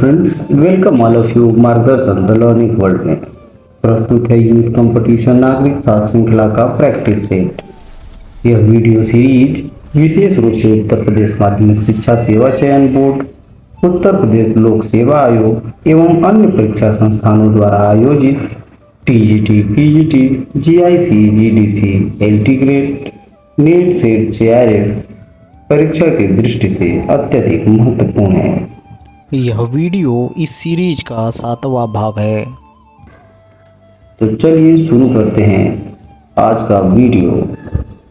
Friends, welcome all of you मार्गदर्शन the learning world में प्रस्तुत है यूथ कंपटीशन नागरिक सात श्रृंखला का प्रैक्टिस सेट। यह वीडियो सीरीज विशेष रूप से उत्तर प्रदेश माध्यमिक शिक्षा सेवा चयन बोर्ड, उत्तर प्रदेश लोक सेवा आयोग एवं अन्य परीक्षा संस्थानों द्वारा आयोजित TGT, PGT, GIC, GDC, LT grade, NEET, SET, JRF परीक्षा की दृष्टि से अत्यधिक महत्वपूर्ण है। यह वीडियो इस सीरीज का 7वां भाग है। तो चलिए शुरू करते हैं आज का वीडियो।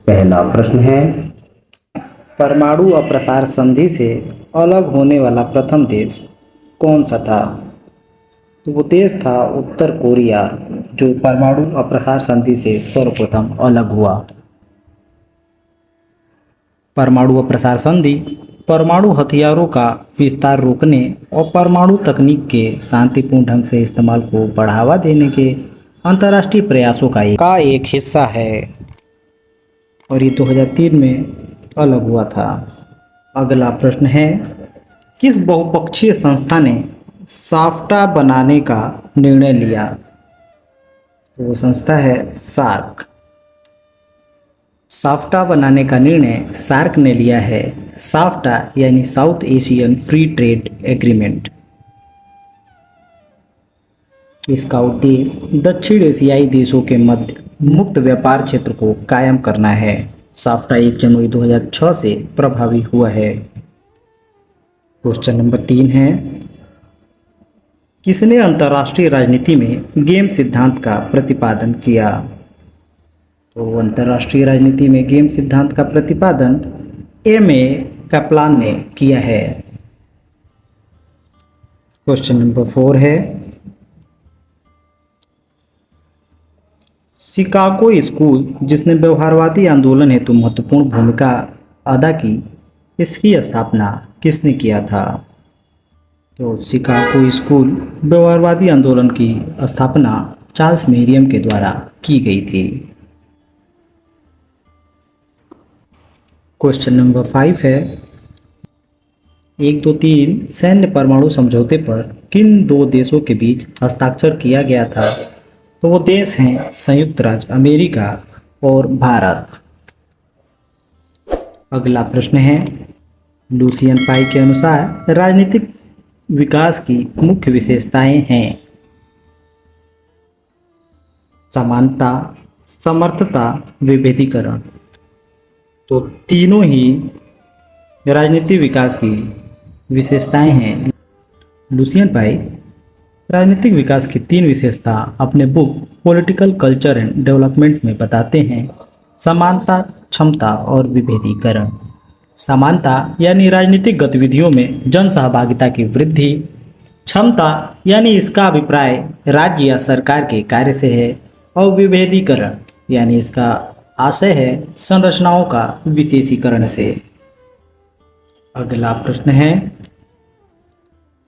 पहला प्रश्न है, परमाणु अप्रसार संधि से अलग होने वाला प्रथम देश कौन सा था? तो वो देश था उत्तर कोरिया, जो परमाणु अप्रसार संधि से सर्वप्रथम अलग हुआ। परमाणु अप्रसार संधि परमाणु हथियारों का विस्तार रोकने और परमाणु तकनीक के शांतिपूर्ण ढंग से इस्तेमाल को बढ़ावा देने के अंतर्राष्ट्रीय प्रयासों का एक हिस्सा है और ये 2003 में अलग हुआ था। अगला प्रश्न है, किस बहुपक्षीय संस्था ने साफ्टा बनाने का निर्णय लिया? तो वो संस्था है सार्क। साफ्टा बनाने का निर्णय सार्क ने लिया है। साफ्टा यानी south Asian free trade agreement. इसका उद्देश्य दक्षिण एशियाई देशों के मध्य मुक्त व्यापार क्षेत्र को कायम करना है। साफ्टा 1 जनवरी 2006 से प्रभावी हुआ है। क्वेश्चन नंबर 3 है, किसने अंतर्राष्ट्रीय राजनीति में गेम सिद्धांत का प्रतिपादन किया? तो अंतर्राष्ट्रीय राजनीति में गेम सिद्धांत का प्रतिपादन ए कैप्लान ने किया है। क्वेश्चन नंबर 4 है, शिकागो स्कूल जिसने व्यवहारवादी आंदोलन हेतु महत्वपूर्ण भूमिका अदा की, इसकी स्थापना किसने किया था? तो शिकागो स्कूल व्यवहारवादी आंदोलन की स्थापना चार्ल्स मेरियम के द्वारा की गई थी। क्वेश्चन नंबर 5 है, 1, 2, 3 सैन्य परमाणु समझौते पर किन दो देशों के बीच हस्ताक्षर किया गया था? तो वो देश हैं संयुक्त राज्य अमेरिका और भारत। अगला प्रश्न है, लुसियन पाई के अनुसार राजनीतिक विकास की मुख्य विशेषताएं हैं समानता, समर्थता, विभेदीकरण। तो तीनों ही राजनीतिक विकास की विशेषताएं हैं। लुसियन पाई राजनीतिक विकास की 3 विशेषता अपने book political culture and development में बताते हैं: समानता, क्षमता और विभेदीकरण। समानता यानी राजनीतिक गतिविधियों में जन सहभागिता की वृद्धि। क्षमता यानी इसका अभिप्राय राज्य या सरकार के कार्य से है। और विभेदीकरण यानी इसका आशय है संरचनाओं का विशेषीकरण से। अगला प्रश्न है,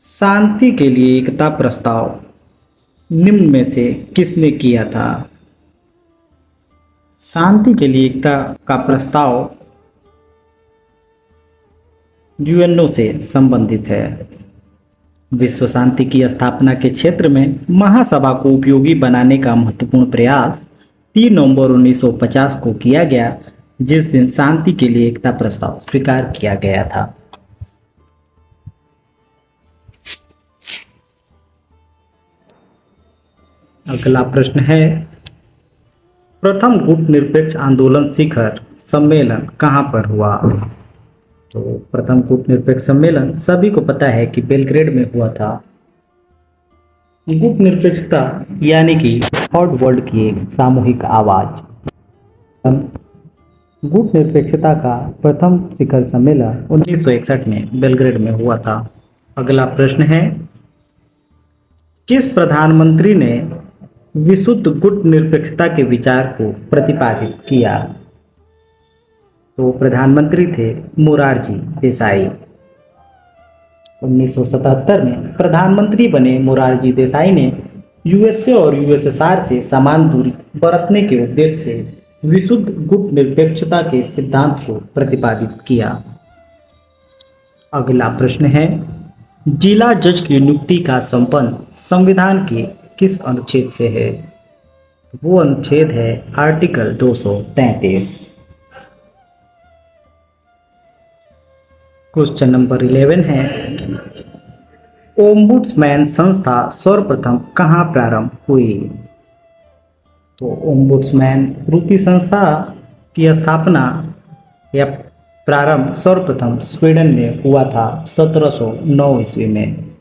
शांति के लिए एकता प्रस्ताव निम्न में से किसने किया था? शांति के लिए एकता का प्रस्ताव यूएनओ से संबंधित है। विश्व शांति की स्थापना के क्षेत्र में महासभा को उपयोगी बनाने का महत्वपूर्ण प्रयास 3 नवंबर 1950 को किया गया, जिस दिन शांति के लिए एकता प्रस्ताव स्वीकार किया गया था। अगला प्रश्न है, प्रथम गुट निरपेक्ष आंदोलन शिखर सम्मेलन कहाँ पर हुआ? तो प्रथम गुट निरपेक्ष सम्मेलन सभी को पता है कि बेलग्रेड में हुआ था। गुट निरपेक्षता यानी कि थर्ड वर्ल्ड की एक सामूहिक आवाज। गुट निरपेक्षता का प्रथम शिखर सम्मेलन 1961 में बेलग्रेड में हुआ था। अगला प्रश्न है, किस प्रधानमंत्री ने विशुद्ध गुट निरपेक्षता के विचार को प्रतिपादित किया? तो प्रधानमंत्री थे मोरारजी देसाई। 1977 में प्रधानमंत्री बने मोरारजी देसाई ने यूएसए और यूएसएसआर से समान दूरी बरतने के उद्देश्य से विशुद्ध गुट निरपेक्षता के सिद्धांत को प्रतिपादित किया। अगला प्रश्न है, जिला जज की नियुक्ति का संबंध संविधान के किस अनुच्छेद से है? वो अनुच्छेद है आर्टिकल 233। क्वेश्चन नंबर 11 है, ओम्बुड्समैन संस्था सर्वप्रथम कहाँ प्रारंभ हुई? तो ओम्बुड्समैन रूपी संस्था की स्थापना या प्रारंभ सर्वप्रथम स्वीडन में हुआ था 1709 ईस्वी में।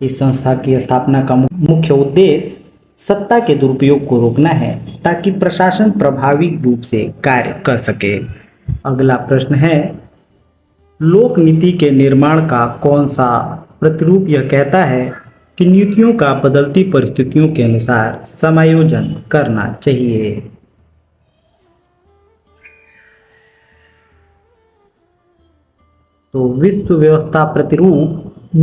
इस संस्था की स्थापना का मुख्य उद्देश्य सत्ता के दुरुपयोग को रोकना है ताकि प्रशासन प्रभावी रूप से कार्य कर सके। अगला प्रश्न है, लोक नीति के निर्माण का कौन सा प्रतिरूप यह कहता है कि नीतियों का बदलती परिस्थितियों के अनुसार समायोजन करना चाहिए? तो विश्व व्यवस्था प्रतिरूप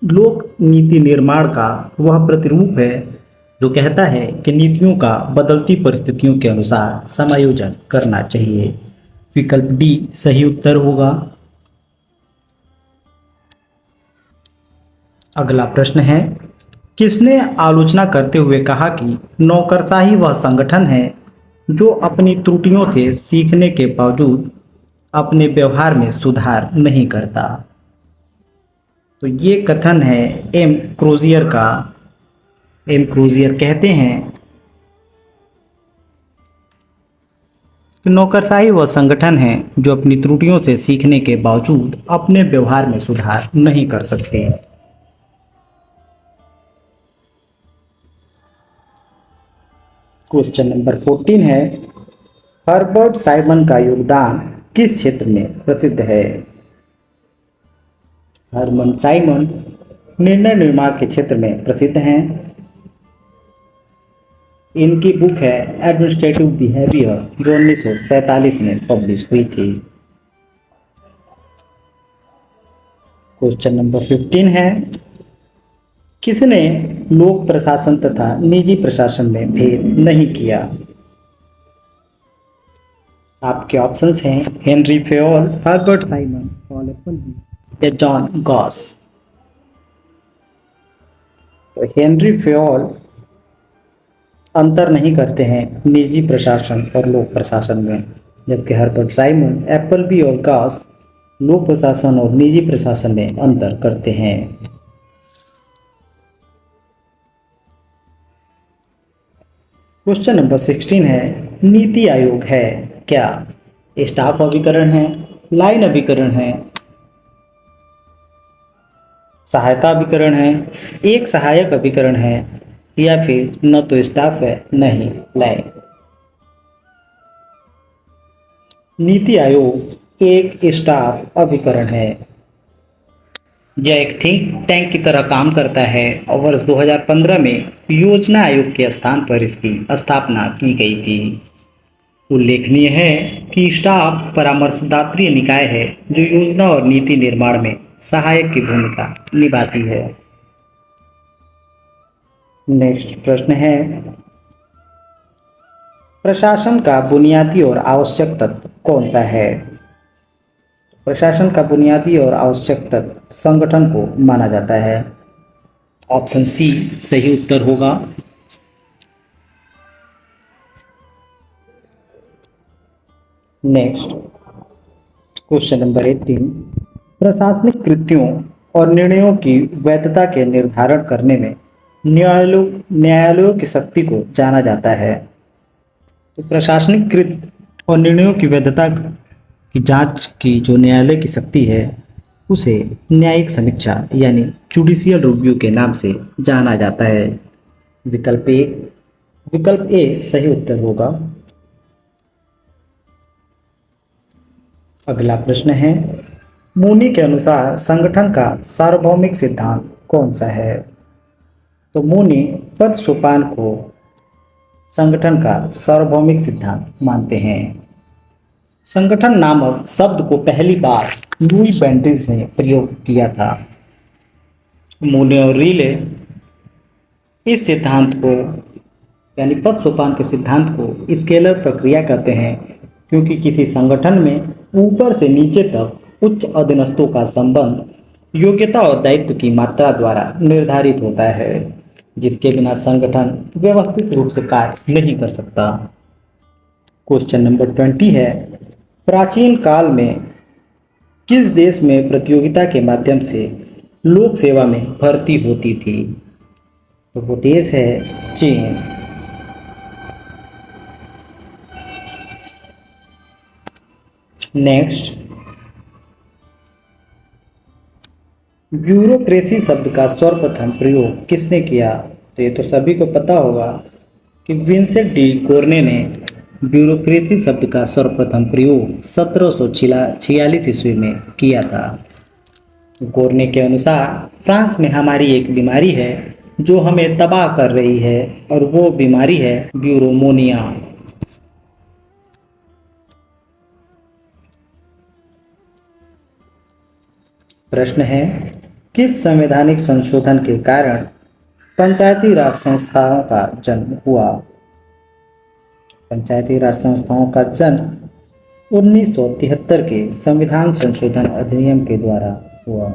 लोक नीति निर्माण का वह प्रतिरूप है जो कहता है कि नीतियों का बदलती परिस्थितियों के अनुसार समायोजन करना चाहिए। विकल्प डी सही उत्तर होगा। अगला प्रश्न है, किसने आलोचना करते हुए कहा कि नौकरशाही वह संगठन है जो अपनी त्रुटियों से सीखने के बावजूद अपने व्यवहार में सुधार नहीं करता? तो ये कथन है एम क्रोजियर का। एम क्रोजियर कहते हैं कि नौकरशाही वह संगठन है जो अपनी त्रुटियों से सीखने के बावजूद अपने व्यवहार में सुधार नहीं कर सकते। क्वेश्चन नंबर 14 है, हर्बर्ट साइमन का योगदान किस क्षेत्र में प्रसिद्ध है? हर्बर्ट साइमन निर्णय निर्माण के क्षेत्र में प्रसिद्ध हैं। इनकी बुक है एडमिनिस्ट्रेटिव बिहेवियर जो 1947 में पब्लिश हुई थी। क्वेश्चन नंबर 15 है, किसने लोक प्रशासन तथा निजी प्रशासन में भेद नहीं किया? आपके ऑप्शंस हैं Henry Fayol, Herbert Simon, Paul Appleby या जॉन गॉस। तो हेनरी फेयोल अंतर नहीं करते हैं निजी प्रशासन और लोक प्रशासन में, जबकि हर्बर्ट साइमन, एप्पलबी और गॉस लोक प्रशासन और निजी प्रशासन में अंतर करते हैं। क्वेश्चन नंबर 16 है, नीति आयोग है क्या? स्टाफ अभिकरण है, लाइन अभिकरण है, सहायता अभिकरण है, एक सहायक अभिकरण है या फिर न तो स्टाफ है नहीं लाइन। नीति आयोग एक स्टाफ अभिकरण है। यह एक थिंक टैंक की तरह काम करता है और वर्ष 2015 में योजना आयोग के स्थान पर इसकी स्थापना की गई थी। उल्लेखनीय है कि स्टाफ परामर्शदात्री निकाय है जो योजना और नीति निर्माण में सहायक की भूमिका निभाती है। नेक्स्ट प्रश्न है, प्रशासन का बुनियादी और आवश्यक तत्व कौन सा है? प्रशासन का बुनियादी और आवश्यक तत्व संगठन को माना जाता है। ऑप्शन सी सही उत्तर होगा। नेक्स्ट क्वेश्चन नंबर 18, प्रशासनिक कृत्यों और निर्णयों की वैधता के निर्धारण करने में न्यायालयों की शक्ति को जाना जाता है। तो प्रशासनिक कृत्य और निर्णयों की वैधता की जांच की जो न्यायालय की शक्ति है उसे न्यायिक समीक्षा यानी जुडिशियल रिव्यू के नाम से जाना जाता है। विकल्प ए सही उत्तर होगा। अगला प्रश्न है, मूनी के अनुसार संगठन का सार्वभौमिक सिद्धांत कौन सा है? तो मूनी पद सोपान को संगठन का सार्वभौमिक सिद्धांत मानते हैं। संगठन नामक शब्द को पहली बार लुई बेंटिस ने प्रयोग किया था। मूनी और रीले इस सिद्धांत को यानी पद सोपान के सिद्धांत को स्केलर प्रक्रिया कहते हैं, क्योंकि किसी संगठन में ऊपर से नीचे तक उच्च अधीनस्थों का संबंध योग्यता और दायित्व की मात्रा द्वारा निर्धारित होता है, जिसके बिना संगठन व्यवस्थित रूप से कार्य नहीं कर सकता। क्वेश्चन नंबर 20 है, प्राचीन काल में किस देश में प्रतियोगिता के माध्यम से लोक सेवा में भर्ती होती थी? तो वो देश है चीन। नेक्स्ट, ब्यूरोक्रेसी शब्द का सर्वप्रथम प्रयोग किसने किया? तो ये तो सभी को पता होगा कि विंसेंट डी गोर्ने ने ब्यूरोक्रेसी शब्द का सर्वप्रथम प्रयोग 1746 ईस्वी में किया था। गोर्ने के अनुसार फ्रांस में हमारी एक बीमारी है जो हमें तबाह कर रही है और वो बीमारी है ब्यूरोमोनिया। प्रश्न है, किस संवैधानिक संशोधन के कारण पंचायती राज संस्थाओं का जन्म हुआ? पंचायती राज संस्थाओं का जन्म 1973 के संविधान संशोधन अधिनियम के द्वारा हुआ।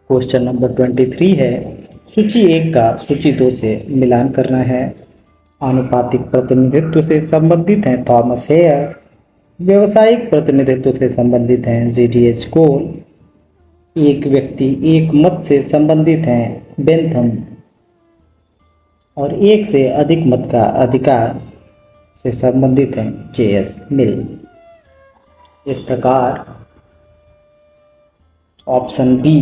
क्वेश्चन नंबर 23 है, सूची 1 का सूची 2 से मिलान करना है। आनुपातिक प्रतिनिधित्व से संबंधित हैं थॉमस हेयर, व्यवसायिक प्रतिनिधित्व से संबंधित हैं जीडीएच कोल, एक व्यक्ति एक मत से संबंधित हैं बेंथम, और एक से अधिक मत का अधिकार से संबंधित हैं जेएस मिल। इस प्रकार ऑप्शन बी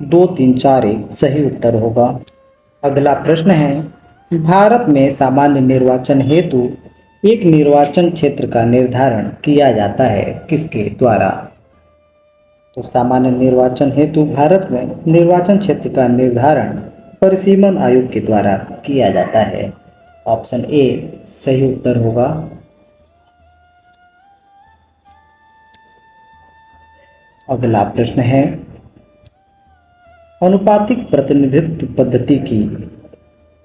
2, 3, 4, 1 सही उत्तर होगा। अगला प्रश्न है, भारत में सामान्य निर्वाचन हेतु एक निर्वाचन क्षेत्र का निर्धारण किया जाता है किसके द्वारा? तो सामान्य निर्वाचन हेतु भारत में निर्वाचन क्षेत्र का निर्धारण परिसीमन आयोग के द्वारा किया जाता है। ऑप्शन ए सही उत्तर होगा। अगला प्रश्न है, अनुपातिक प्रतिनिधित्व पद्धति की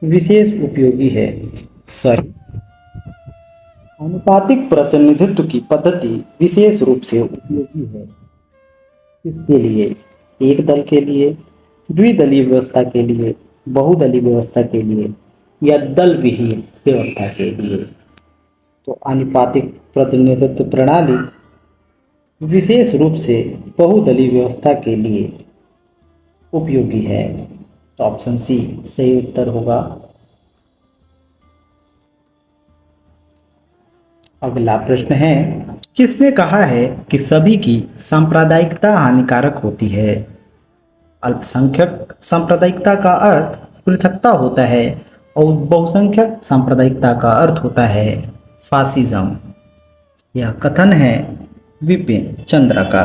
विशेष उपयोगी है अनुपातिक प्रतिनिधित्व की पद्धति विशेष रूप से उपयोगी है किसके लिए? एक दल के लिए, द्विदलीय व्यवस्था के लिए, बहुदलीय व्यवस्था के लिए या दल विहीन व्यवस्था के लिए? तो आनुपातिक प्रतिनिधित्व प्रणाली विशेष रूप से बहुदलीय व्यवस्था के लिए उपयोगी है। तो ऑप्शन सी सही उत्तर होगा। अगला प्रश्न है, किसने कहा है कि सभी की सांप्रदायिकता हानिकारक होती है? अल्पसंख्यक सांप्रदायिकता का अर्थ पृथकता होता है और बहुसंख्यक सांप्रदायिकता का अर्थ होता है फासिज्म। यह कथन है विपिन चंद्र का।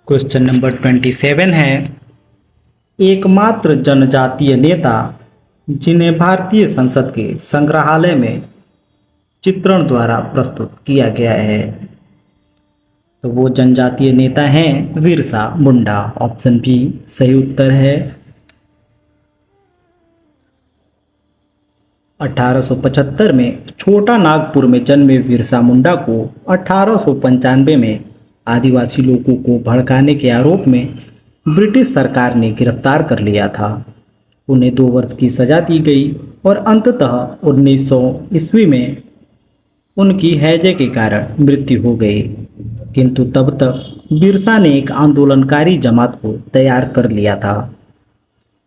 क्वेश्चन नंबर 27 है, एकमात्र जनजातीय नेता जिन्हें भारतीय संसद के संग्रहालय में चित्रण द्वारा प्रस्तुत किया गया है, तो वो जनजातीय नेता हैं बिरसा मुंडा। ऑप्शन बी सही उत्तर है। 1875 में छोटा नागपुर में जन्मे बिरसा मुंडा को 1895 में आदिवासी लोगों को भड़काने के आरोप में ब्रिटिश सरकार ने गिरफ्तार कर लिया था। उन्हें 2 वर्ष की सजा दी गई और अंततः 1900 ईस्वी में उनकी हैजे के कारण मृत्यु हो गई। किंतु तब तक बिरसा ने एक आंदोलनकारी जमात को तैयार कर लिया था।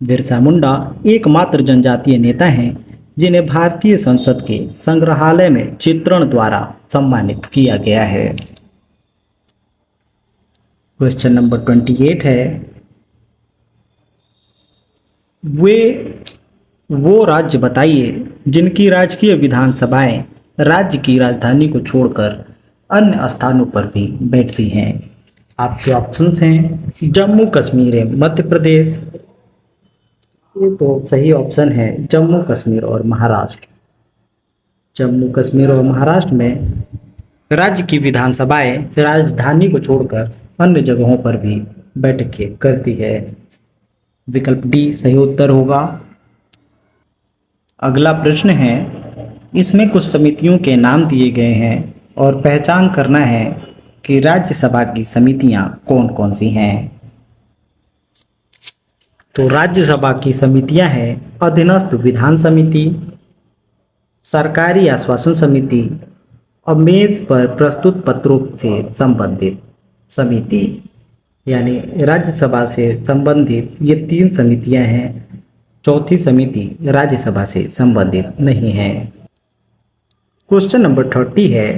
बिरसा मुंडा एकमात्र जनजातीय नेता हैं जिन्हें भारतीय संसद के संग्रहालय में चित्रण द्वारा सम्मानित किया गया है। क्वेश्चन नंबर 28 है, वो राज्य बताइए जिनकी राजकीय विधानसभाएं राज्य की राजधानी को छोड़कर अन्य स्थानों पर भी बैठती हैं। आपके ऑप्शंस हैं जम्मू कश्मीर है, मध्य प्रदेश, ये तो सही ऑप्शन है जम्मू कश्मीर और महाराष्ट्र। जम्मू कश्मीर और महाराष्ट्र में राज्य की विधानसभाएं राजधानी को छोड़कर अन्य जगहों पर भी बैठकें करती है। विकल्प डी सही उत्तर होगा। अगला प्रश्न है, इसमें कुछ समितियों के नाम दिए गए हैं और पहचान करना है कि राज्यसभा की समितियां कौन कौन सी हैं। तो राज्यसभा की समितियां हैं अधीनस्थ विधान समिति, सरकारी आश्वासन समिति और मेज पर प्रस्तुत पत्रों से संबंधित समिति। यानी राज्यसभा से संबंधित ये 3 समितियां हैं, चौथी समिति राज्यसभा से संबंधित नहीं है। क्वेश्चन नंबर 30 है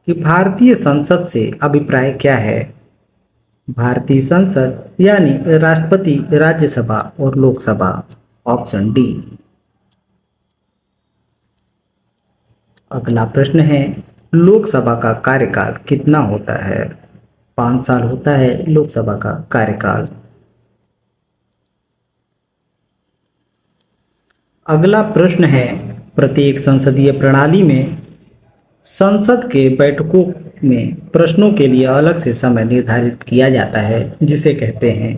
कि भारतीय संसद से अभिप्राय क्या है। भारतीय संसद यानी राष्ट्रपति, राज्यसभा और लोकसभा। Option D. अगला प्रश्न है, लोकसभा का कार्यकाल कितना होता है। 5 साल होता है लोकसभा का कार्यकाल। अगला प्रश्न है, प्रत्येक संसदीय प्रणाली में संसद के बैठकों में प्रश्नों के लिए अलग से समय निर्धारित किया जाता है, जिसे कहते हैं,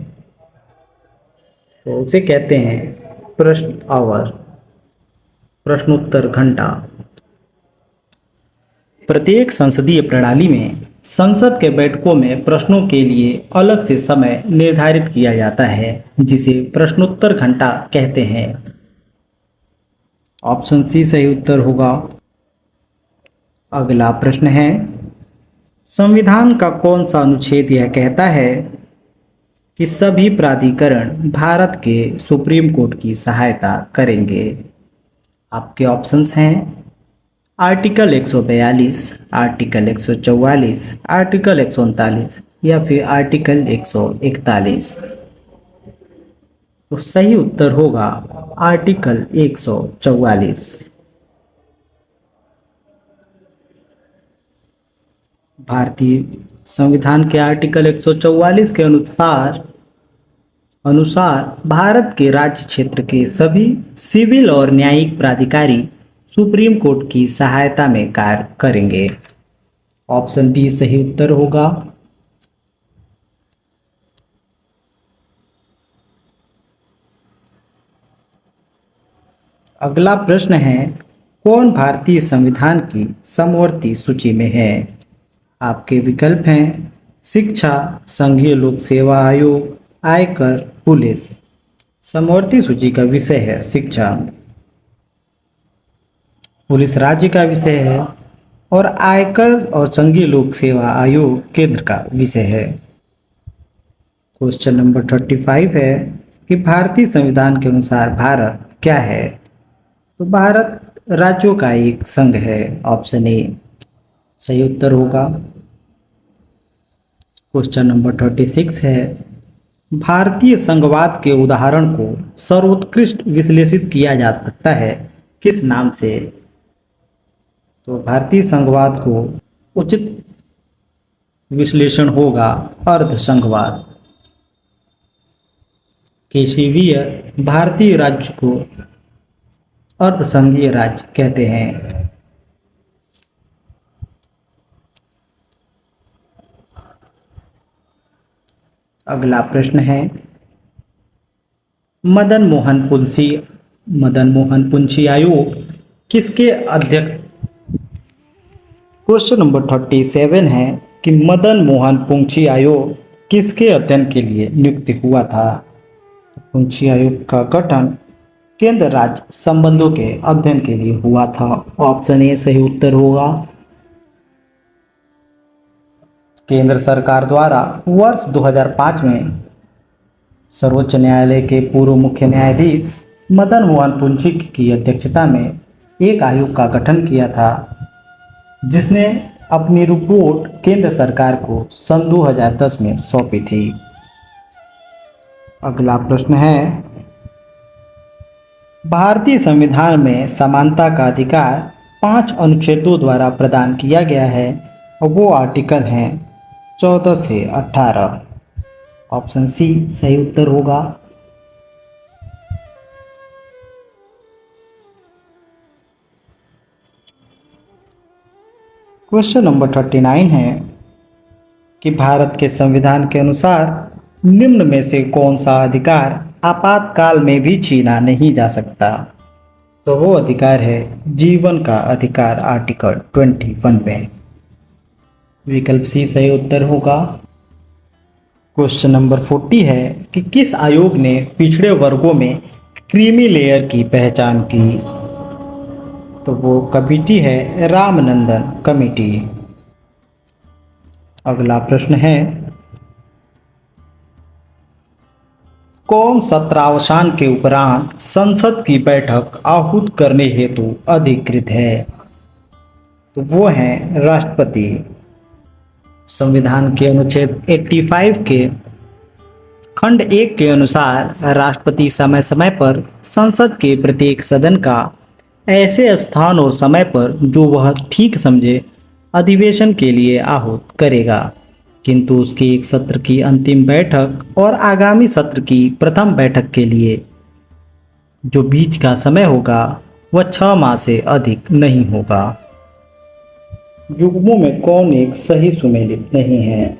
तो उसे कहते हैं प्रश्न आवर, प्रश्नोत्तर घंटा। प्रत्येक संसदीय प्रणाली में संसद के बैठकों में प्रश्नों के लिए अलग से समय निर्धारित किया जाता है, जिसे प्रश्नोत्तर घंटा कहते हैं। ऑप्शन सी सही उत्तर होगा। अगला प्रश्न है, संविधान का कौन सा अनुच्छेद यह कहता है कि सभी प्राधिकरण भारत के सुप्रीम कोर्ट की सहायता करेंगे। आपके ऑप्शंस हैं आर्टिकल 142, आर्टिकल 144, आर्टिकल 139 या फिर आर्टिकल 141। तो सही उत्तर होगा आर्टिकल 144। भारतीय संविधान के आर्टिकल 144 के अनुसार भारत के राज्य क्षेत्र के सभी सिविल और न्यायिक प्राधिकारी सुप्रीम कोर्ट की सहायता में कार्य करेंगे। ऑप्शन बी सही उत्तर होगा। अगला प्रश्न है, कौन भारतीय संविधान की समवर्ती सूची में है। आपके विकल्प हैं शिक्षा, संघीय लोक सेवा आयोग, आयकर, पुलिस। समवर्ती सूची का विषय है शिक्षा, पुलिस राज्य का विषय है और आयकर और संघीय लोक सेवा आयोग केंद्र का विषय है। क्वेश्चन नंबर 35 है कि भारतीय संविधान के अनुसार भारत क्या है। तो भारत राज्यों का एक संघ है। ऑप्शन ए सही उत्तर होगा। क्वेश्चन नंबर 36 है, भारतीय संघवाद के उदाहरण को सर्वोत्कृष्ट विश्लेषित किया जा सकता है किस नाम से। तो भारतीय संघवाद को उचित विश्लेषण होगा अर्ध संघवाद। केशवीय भारतीय राज्य को अर्ध संघीय राज्य कहते हैं। अगला प्रश्न है, मदन मोहन पुंछी आयोग किसके अध्यक्ष। क्वेश्चन नंबर 37 है कि मदन मोहन पुंछी आयोग किसके अध्ययन के लिए नियुक्त हुआ था। पुंछी आयोग का गठन केंद्र राज्य संबंधों के अध्ययन के लिए हुआ था। ऑप्शन ए सही उत्तर होगा। केंद्र सरकार द्वारा वर्ष 2005 में सर्वोच्च न्यायालय के पूर्व मुख्य न्यायाधीश मदन मोहन पुंछी की अध्यक्षता में एक आयोग का गठन किया था, जिसने अपनी रिपोर्ट केंद्र सरकार को सन 2010 में सौंपी थी। अगला प्रश्न है, भारतीय संविधान में समानता का अधिकार 5 अनुच्छेदों द्वारा प्रदान किया गया है और वो आर्टिकल हैं 14 से 18। ऑप्शन सी सही उत्तर होगा। क्वेश्चन नंबर 39 है कि भारत के संविधान के अनुसार निम्न में से कौन सा अधिकार आपातकाल में भी छीना नहीं जा सकता। तो वो अधिकार है जीवन का अधिकार, आर्टिकल 21 में। विकल्प सी सही उत्तर होगा। क्वेश्चन नंबर 40 है कि किस आयोग ने पिछड़े वर्गों में क्रीमी लेयर की पहचान की? तो वो कमेटी है रामनंदन कमेटी। अगला प्रश्न है, कौन सत्रावसान के उपरांत संसद की बैठक आहूत करने हेतु अधिकृत है? तो वो है राष्ट्रपति। संविधान के अनुच्छेद 85 के खंड 1 के अनुसार राष्ट्रपति समय समय पर संसद के प्रत्येक सदन का ऐसे स्थान और समय पर जो वह ठीक समझे अधिवेशन के लिए आहूत करेगा, किंतु उसके एक सत्र की अंतिम बैठक और आगामी सत्र की प्रथम बैठक के लिए जो बीच का समय होगा वह 6 माह से अधिक नहीं होगा। युग्मों में कौन एक सही सुमेलित नहीं है,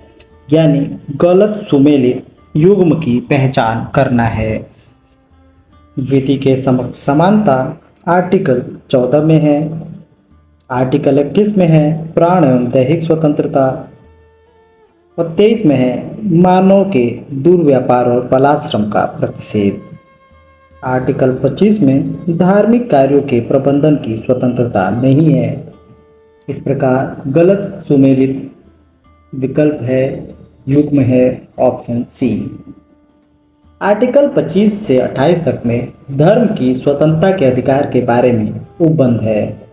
यानी गलत सुमेलित युग्म की पहचान करना है। विधि के समक्ष समानता आर्टिकल 14 में है। आर्टिकल 21 में है प्राण एवं दैहिक स्वतंत्रता और 23 में है मानव के दुर्व्यापार और बलाश्रम का प्रतिषेध। आर्टिकल 25 में धार्मिक कार्यों के प्रबंधन की स्वतंत्रता नहीं है। इस प्रकार गलत सुमेलित विकल्प है, युग्म है ऑप्शन सी। आर्टिकल 25 से 28 तक में धर्म की स्वतंत्रता के अधिकार के बारे में उपबंध है।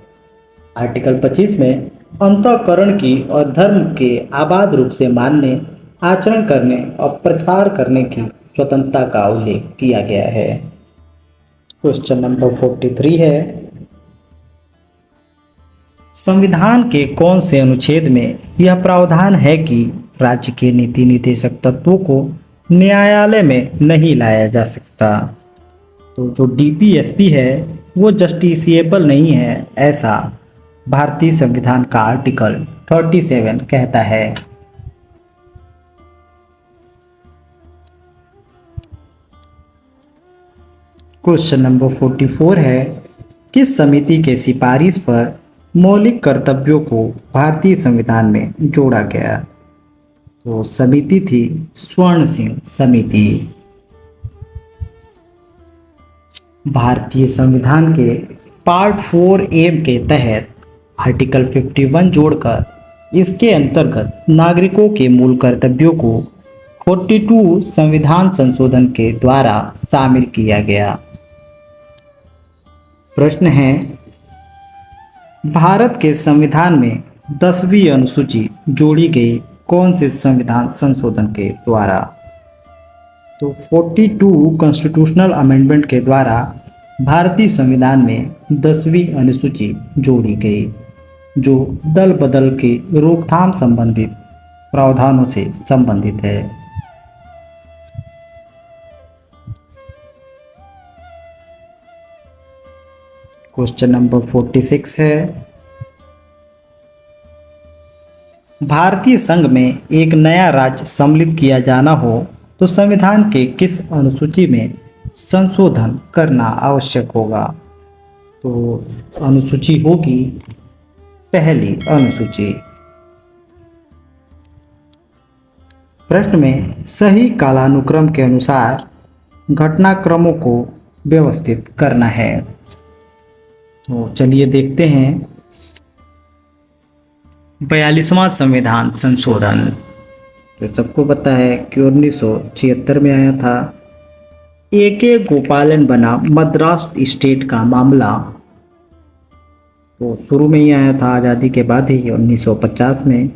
आर्टिकल 25 में अंतःकरण की और धर्म के आबाद रूप से मानने, आचरण करने और प्रचार करने की स्वतंत्रता का उल्लेख किया गया है। क्वेश्चन नंबर 43 है, संविधान के कौन से अनुच्छेद में यह प्रावधान है कि राज्य के नीति निर्देशक तत्वों को न्यायालय में नहीं लाया जा सकता? तो जो डीपीएसपी है वो जस्टिसिएबल नहीं है, ऐसा भारतीय संविधान का आर्टिकल 37 कहता है। क्वेश्चन नंबर 44 है, किस समिति के सिफारिश पर मौलिक कर्तव्यों को भारतीय संविधान में जोड़ा गया? तो समिति थी स्वर्ण सिंह समिति। भारतीय संविधान के पार्ट 4A के तहत आर्टिकल 51 जोड़कर इसके अंतर्गत नागरिकों के मूल कर्तव्यों को 42 संविधान संशोधन के द्वारा शामिल किया गया। प्रश्न है, भारत के संविधान में 10वीं अनुसूची जोड़ी गई कौन से संविधान संशोधन के द्वारा? तो 42 कॉन्स्टिट्यूशनल अमेंडमेंट के द्वारा भारतीय संविधान में 10वीं अनुसूची जोड़ी गई, जो दल बदल के रोकथाम संबंधित प्रावधानों से संबंधित है। क्वेश्चन नंबर 46 है, भारतीय संघ में एक नया राज्य सम्मिलित किया जाना हो तो संविधान के किस अनुसूची में संशोधन करना आवश्यक होगा? तो अनुसूची होगी पहली अनुसूची। प्रश्न में सही कालानुक्रम के अनुसार घटनाक्रमों को व्यवस्थित करना है। तो चलिए देखते हैं। 42वां संविधान संशोधन, तो सबको पता है कि 1976 में आया था। A.K. गोपालन बना मद्रास स्टेट का मामला, तो शुरू में ही आया था आज़ादी के बाद ही 1950 में।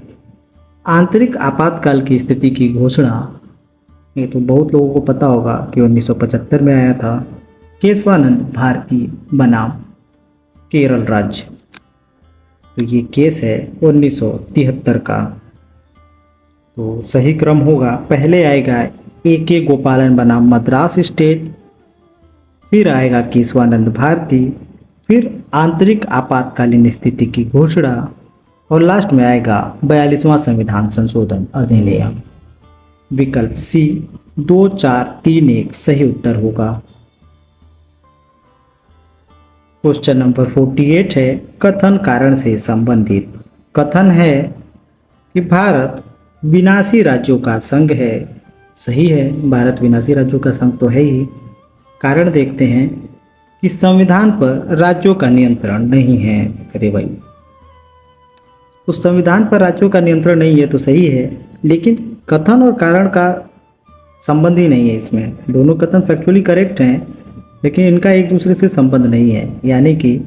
आंतरिक आपातकाल की स्थिति की घोषणा, ये तो बहुत लोगों को पता होगा कि 1975 में आया था। केशवानंद भारती बनाम केरल राज्य, तो ये केस है 1973 का। तो सही क्रम होगा, पहले आएगा A.K. गोपालन बनाम मद्रास स्टेट, फिर आएगा केशवानंद भारती, फिर आंतरिक आपातकालीन स्थिति की घोषणा और लास्ट में आएगा 42वां संविधान संशोधन अधिनियम। विकल्प सी 2 4 3 1 सही उत्तर होगा। क्वेश्चन नंबर 48 है कथन कारण से संबंधित। कथन है कि भारत विनाशी राज्यों का संघ है। सही है, भारत विनाशी राज्यों का संघ तो है ही। कारण देखते हैं कि संविधान पर राज्यों का नियंत्रण नहीं है। अरे भाई, तो संविधान पर राज्यों का नियंत्रण नहीं है तो सही है, लेकिन कथन और कारण का संबंध ही नहीं है इसमें। दोनों कथन फैक्चुअली करेक्ट हैं, लेकिन इनका एक दूसरे से संबंध नहीं है। यानी कि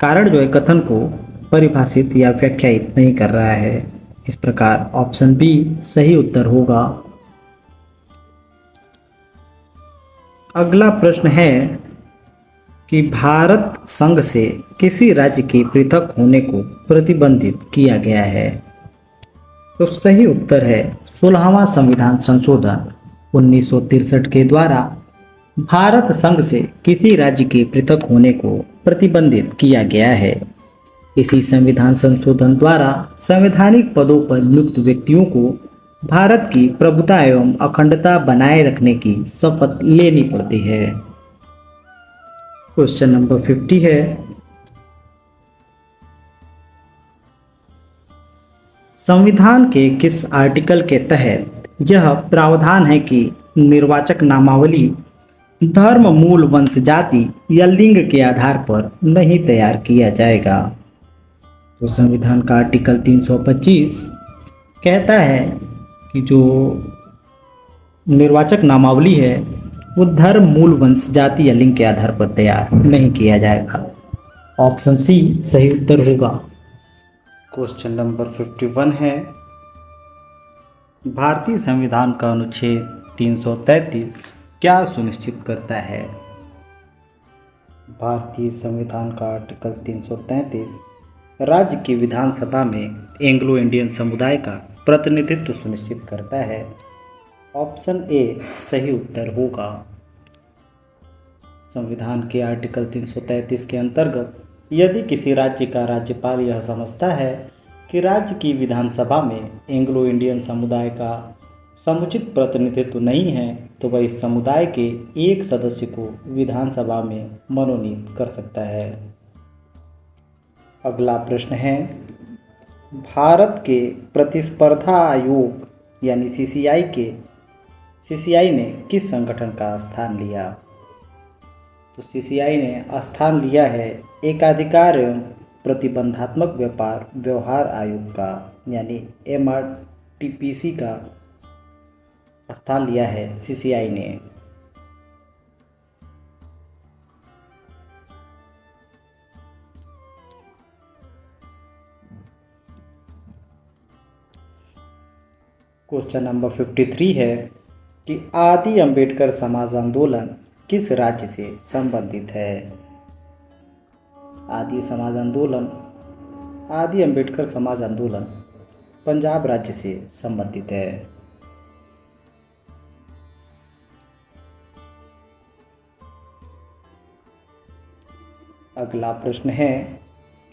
कारण जो है कथन को परिभाषित या व्याख्यायित नहीं कर रहा है। इस प्रकार ऑप्शन बी सही उत्तर होगा। अगला प्रश्न है कि भारत संघ से किसी राज्य के पृथक होने को प्रतिबंधित किया गया है। तो सही उत्तर है 16वां संविधान संशोधन 1963 के द्वारा भारत संघ से किसी राज्य के पृथक होने को प्रतिबंधित किया गया है। इसी संविधान संशोधन द्वारा संवैधानिक पदों पर नियुक्त व्यक्तियों को भारत की प्रभुता एवं अखंडता बनाए रखने की शपथ लेनी पड़ती है। क्वेश्चन नंबर 50 है संविधान के किस आर्टिकल के तहत यह प्रावधान है कि निर्वाचक नामावली धर्म, मूल, वंश, जाति या लिंग के आधार पर नहीं तैयार किया जाएगा। तो संविधान का आर्टिकल 325 कहता है कि जो निर्वाचक नामावली है वो धर्म, मूल, वंश, जाति या लिंग के आधार पर तैयार नहीं किया जाएगा। ऑप्शन सी सही उत्तर होगा। क्वेश्चन नंबर 51 है भारतीय संविधान का अनुच्छेद 333 क्या सुनिश्चित करता है। भारतीय संविधान का आर्टिकल 333 राज्य की विधानसभा में एंग्लो इंडियन समुदाय का प्रतिनिधित्व सुनिश्चित करता है। ऑप्शन ए सही उत्तर होगा। संविधान के आर्टिकल 333 के अंतर्गत यदि किसी राज्य का राज्यपाल यह समझता है कि राज्य की विधानसभा में एंग्लो इंडियन समुदाय का समुचित प्रतिनिधित्व नहीं है तो वह इस समुदाय के एक सदस्य को विधानसभा में मनोनीत कर सकता है। अगला प्रश्न है भारत के प्रतिस्पर्धा आयोग यानी सीसीआई ने किस संगठन का स्थान लिया। तो सीसीआई ने स्थान लिया है एकाधिकार एवं प्रतिबंधात्मक व्यापार व्यवहार आयोग का यानी MRTPC का स्थान लिया है सीसीआई ने। क्वेश्चन नंबर 53 है कि आदि अंबेडकर समाज आंदोलन किस राज्य से संबंधित है। आदि अंबेडकर समाज आंदोलन पंजाब राज्य से संबंधित है। अगला प्रश्न है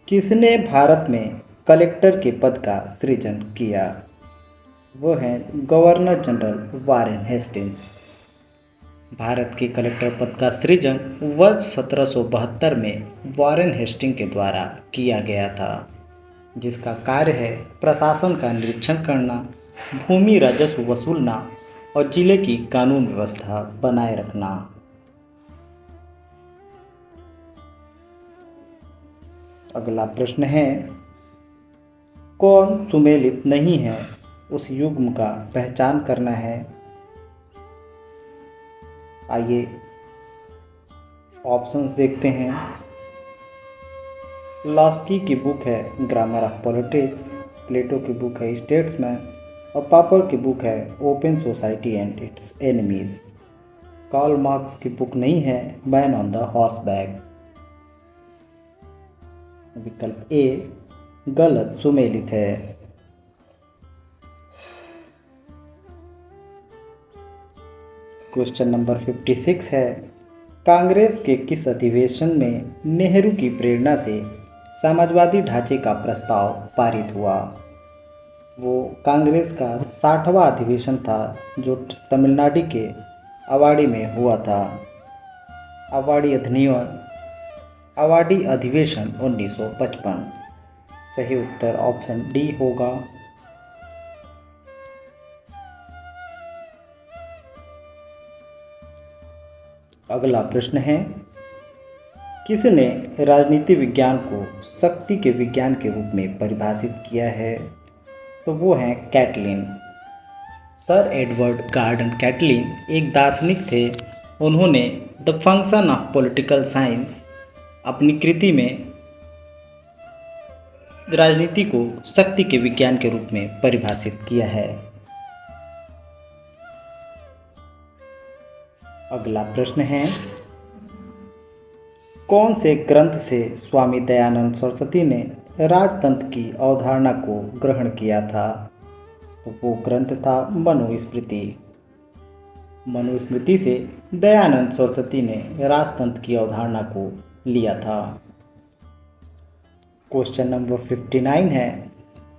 किसने भारत में कलेक्टर के पद का सृजन किया। वो है governor general Warren Hastings. Bharat के कलेक्टर पद का सृजन वर्ष 1772 में वारेन हेस्टिंग्स के द्वारा किया गया था, जिसका कार्य है प्रशासन का निरीक्षण करना, भूमि राजस्व वसूलना और जिले की कानून व्यवस्था बनाए रखना। अगला प्रश्न है कौन सुमेलित नहीं है उस युग्म का पहचान करना है। आइए ऑप्शंस देखते हैं। लॉस्की की बुक है ग्रामर ऑफ पॉलिटिक्स, प्लेटो की बुक है स्टेट्समैन और पापर की बुक है open society and its enemies. Karl Marx की बुक नहीं है मैन ऑन द हॉर्सबैक। विकल्प ए गलत सुमेलित है। क्वेश्चन नंबर 56 है कांग्रेस के किस अधिवेशन में नेहरू की प्रेरणा से समाजवादी ढांचे का प्रस्ताव पारित हुआ। वो कांग्रेस का 60वां अधिवेशन था जो तमिलनाडु के अवाड़ी में हुआ था। अवाड़ी अधिवेशन 1955। सही उत्तर ऑप्शन डी होगा। अगला प्रश्न है, किसने राजनीति विज्ञान को शक्ति के विज्ञान के रूप में परिभाषित किया है? तो वो हैं Catlin. Sir Edward Gordon Catlin एक दार्शनिक थे। उन्होंने the function of political science अपनी कृति में राजनीति को शक्ति के विज्ञान के रूप में परिभाषित किया है। अगला प्रश्न है, कौन से ग्रंथ से स्वामी दयानंद सरस्वती ने राजतंत्र की अवधारणा को ग्रहण किया था? तो वो ग्रंथ था मनुस्मृति। मनुस्मृति से दयानंद सरस्वती ने राजतंत्र की अवधारणा को लिया था। क्वेश्चन नंबर 59 है,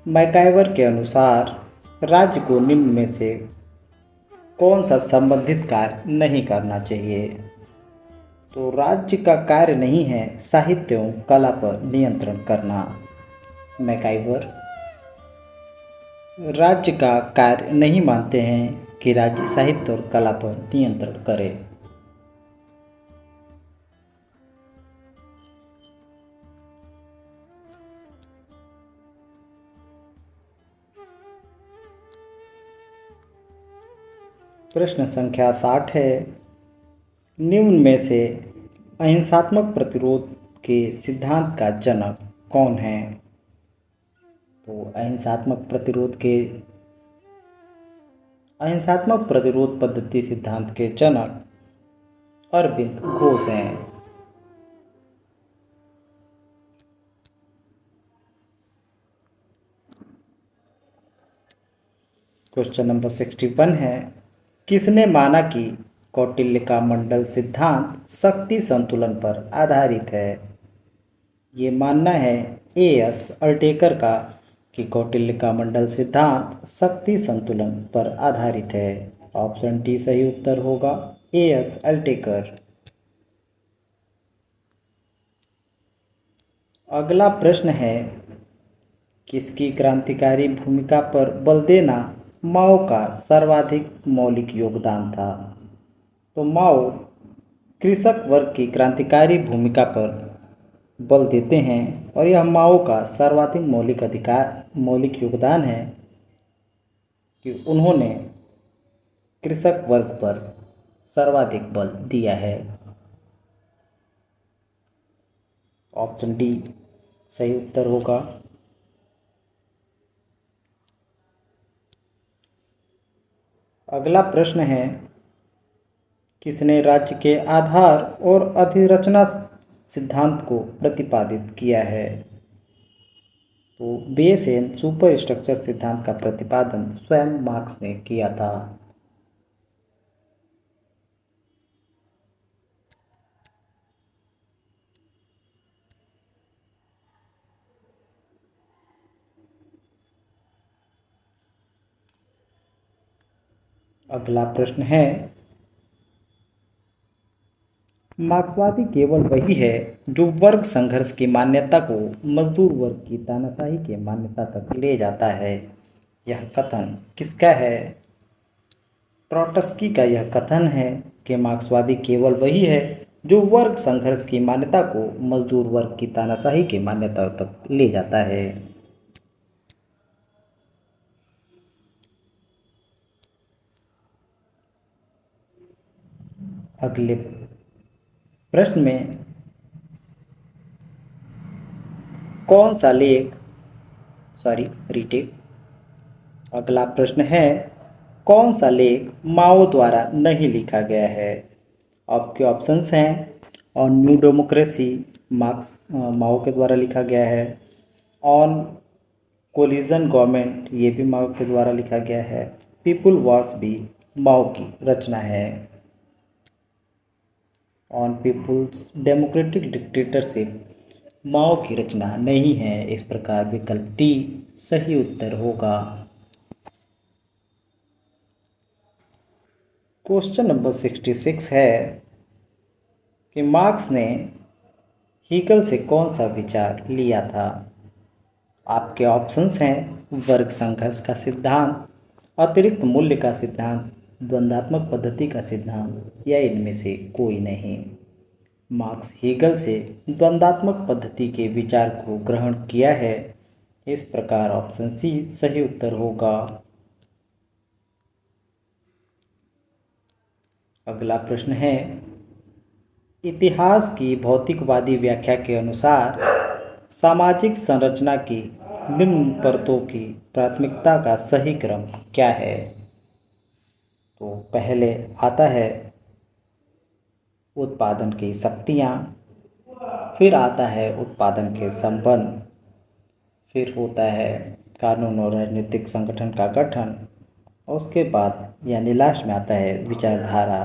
मैकाइवर के अनुसार राज्य को निम्न में से कौन सा संबंधित कार्य नहीं करना चाहिए? तो राज्य का कार्य नहीं है साहित्य एवं कला पर नियंत्रण करना। मैकाइवर राज्य का कार्य नहीं मानते हैं कि राज्य साहित्य और कला पर नियंत्रण करे। प्रश्न संख्या 60 है, निम्न में से अहिंसात्मक प्रतिरोध के सिद्धांत का जनक कौन है? तो अहिंसात्मक प्रतिरोध पद्धति सिद्धांत के जनक अरविंद घोष हैं। क्वेश्चन नंबर 61 है, किसने माना कि कौटिल्य का मंडल सिद्धांत शक्ति संतुलन पर आधारित है? ये मानना है एएस अल्टेकर का कि कौटिल्य का मंडल सिद्धांत शक्ति संतुलन पर आधारित है। ऑप्शन डी सही उत्तर होगा, एएस अल्टेकर। अगला प्रश्न है, किसकी क्रांतिकारी भूमिका पर बल देना माओ का सर्वाधिक मौलिक योगदान था? तो माओ कृषक वर्ग की क्रांतिकारी भूमिका पर बल देते हैं और यह माओ का सर्वाधिक मौलिक योगदान है कि उन्होंने कृषक वर्ग पर सर्वाधिक बल दिया है। ऑप्शन डी सही उत्तर होगा। अगला प्रश्न है, किसने राज्य के आधार और अधिरचना सिद्धांत को प्रतिपादित किया है? तो बेस एंड सुपर स्ट्रक्चर सिद्धांत का प्रतिपादन स्वयं मार्क्स ने किया था। अगला प्रश्न है, मार्क्सवादी केवल वही है जो वर्ग संघर्ष की मान्यता को मजदूर वर्ग की तानाशाही की मान्यता तक ले जाता है। यह कथन किसका है? ट्रॉट्स्की का यह कथन है कि मार्क्सवादी केवल वही है जो वर्ग संघर्ष की मान्यता को मजदूर वर्ग की तानाशाही की मान्यता तक ले जाता है। अगले प्रश्न में कौन सा लेख अगला प्रश्न है, कौन सा लेख माओ द्वारा नहीं लिखा गया है? आपके ऑप्शंस हैं, ऑन न्यू डेमोक्रेसी माओ के द्वारा लिखा गया है, ऑन कोलिजन गवर्नमेंट ये भी माओ के द्वारा लिखा गया है, पीपुल वॉर्स भी माओ की रचना है, ऑन पीपुल्स डेमोक्रेटिक डिक्टेटरशिप माओ की रचना नहीं है। इस प्रकार विकल्प डी सही उत्तर होगा। क्वेश्चन नंबर 66 है कि मार्क्स ने हीगल से कौन सा विचार लिया था। आपके ऑप्शंस हैं वर्ग संघर्ष का सिद्धांत, अतिरिक्त मूल्य का सिद्धांत, द्वंद्वात्मक पद्धति का सिद्धांत या इनमें से कोई नहीं। मार्क्स हीगल से द्वंद्वात्मक पद्धति के विचार को ग्रहण किया है। इस प्रकार ऑप्शन सी सही उत्तर होगा। अगला प्रश्न है इतिहास की भौतिकवादी व्याख्या के अनुसार सामाजिक संरचना की निम्न परतों की प्राथमिकता का सही क्रम क्या है। तो पहले आता है उत्पादन की शक्तियाँ, फिर आता है उत्पादन के संबंध, फिर होता है कानून और राजनीतिक संगठन का गठन, और उसके बाद यानी लास्ट में आता है विचारधारा।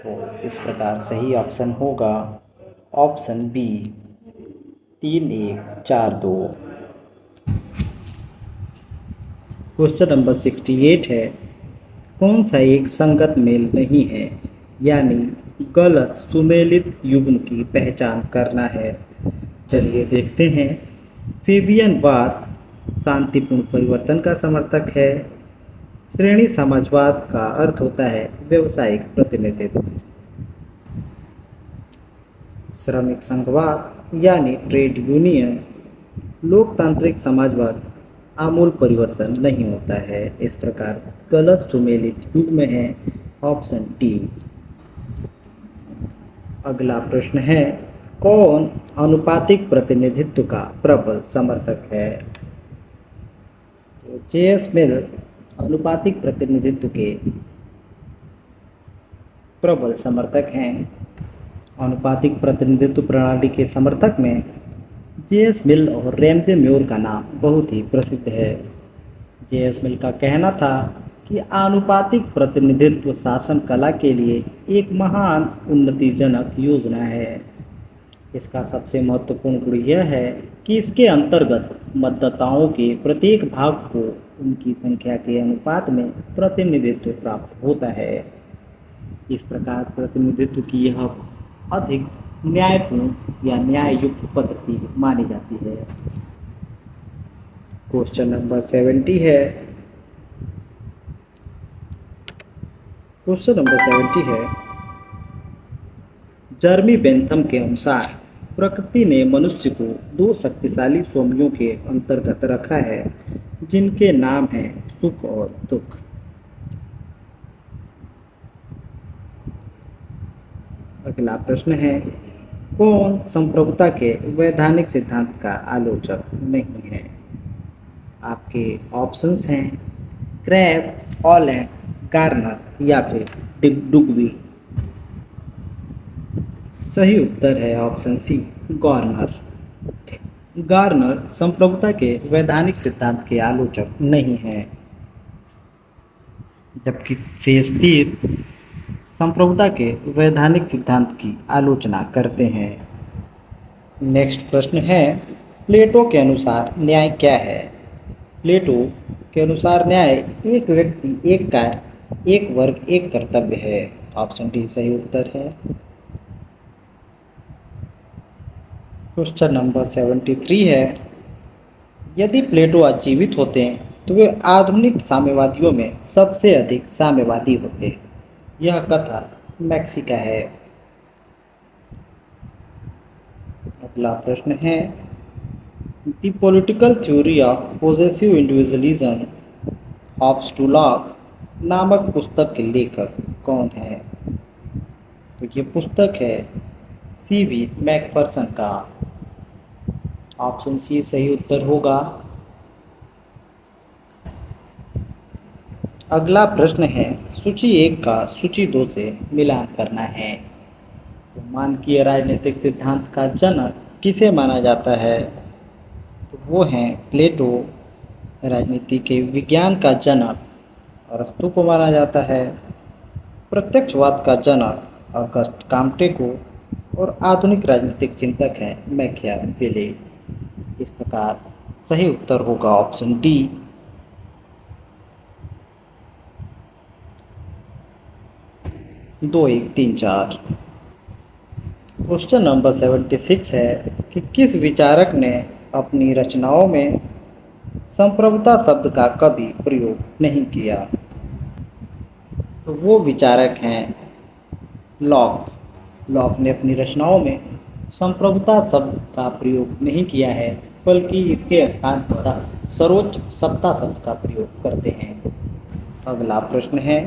तो इस प्रकार सही ऑप्शन होगा ऑप्शन बी 3142। क्वेश्चन नंबर 68 है कौन सा एक संगत मेल नहीं है, यानी गलत सुमेलित युग्म की पहचान करना है। चलिए देखते हैं। फेबियनवाद शांतिपूर्ण परिवर्तन का समर्थक है। श्रेणी समाजवाद का अर्थ होता है व्यवसायिक प्रतिनिधित्व। श्रमिक संघवाद यानी ट्रेड यूनियन। लोकतांत्रिक समाजवाद आमूल परिवर्तन नहीं होता है। इस प्रकार गलत सुमेलित युग्म है ऑप्शन डी। अगला प्रश्न है कौन अनुपातिक प्रतिनिधित्व का प्रबल समर्थक है। तो जे.एस. मिल अनुपातिक प्रतिनिधित्व के प्रबल समर्थक हैं। अनुपातिक प्रतिनिधित्व प्रणाली के समर्थक में जे.एस. मिल और रैमजे म्योर का नाम बहुत ही प्रसिद्ध है। जे.एस. मिल का कहना था कि आनुपातिक प्रतिनिधित्व शासन कला के लिए एक महान उन्नतिजनक योजना है। इसका सबसे महत्वपूर्ण गुण यह है कि इसके अंतर्गत मतदाताओं के प्रत्येक भाग को उनकी संख्या के अनुपात में प्रतिनिधित्व प्राप्त होता है। इस प्रकार प्रतिनिधित्व की यह अधिक न्यायपूर्ण या न्याययुक्त पद्धति मानी जाती है। क्वेश्चन नंबर 70 है। क्वेश्चन नंबर 70 है जर्मी बेंथम के अनुसार प्रकृति ने मनुष्य को दो शक्तिशाली स्वामियों के अंतर्गत रखा है जिनके नाम हैं सुख और दुख। अगला प्रश्न है कौन संप्रभुता के वैधानिक सिद्धांत का आलोचक नहीं है। आपके ऑप्शंस हैं क्रैब, हॉलैंड, गार्नर या फिर डुगवी। सही उत्तर है ऑप्शन सी गार्नर। गार्नर संप्रभुता के वैधानिक सिद्धांत के आलोचक नहीं है, जबकि शेक्सपियर संप्रभुता के वैधानिक सिद्धांत की आलोचना करते हैं। नेक्स्ट प्रश्न है प्लेटो के अनुसार न्याय क्या है। प्लेटो के अनुसार न्याय एक व्यक्ति, एक कार्य, एक वर्ग, एक कर्तव्य है। ऑप्शन डी सही उत्तर है। क्वेश्चन नंबर 73 है यदि प्लेटो आज जीवित होते तो वे आधुनिक साम्यवादियों में सबसे अधिक साम्यवादी होते। यह कथा मैक्सिका है। अगला प्रश्न है the political theory of possessive individualism of स्टुलॉक नामक पुस्तक के लेखक कौन है। तो ये पुस्तक है C.V. मैकफर्सन का। ऑप्शन सी सही उत्तर होगा। अगला प्रश्न है सूची 1 का सूची 2 से मिलान करना है। तो मानकीय राजनीतिक सिद्धांत का जनक किसे माना जाता है। तो वो हैं प्लेटो। राजनीति के विज्ञान का जनक अरस्तू को माना जाता है। प्रत्यक्षवाद का जनक ऑगस्ट काम्टे को, और आधुनिक राजनीतिक चिंतक हैं मैकियावेली। इस प्रकार सही उत्तर होगा ऑप्शन डी। 2 1 3 4। क्वेश्चन नंबर 76 है कि किस विचारक ने अपनी रचनाओं में संप्रभुता शब्द का कभी प्रयोग नहीं किया। तो वो विचारक हैं लॉक। लॉक ने अपनी रचनाओं में संप्रभुता शब्द का प्रयोग नहीं किया है, बल्कि इसके स्थान पर सर्वोच्च सत्ता शब्द का प्रयोग करते हैं। अगला प्रश्न है,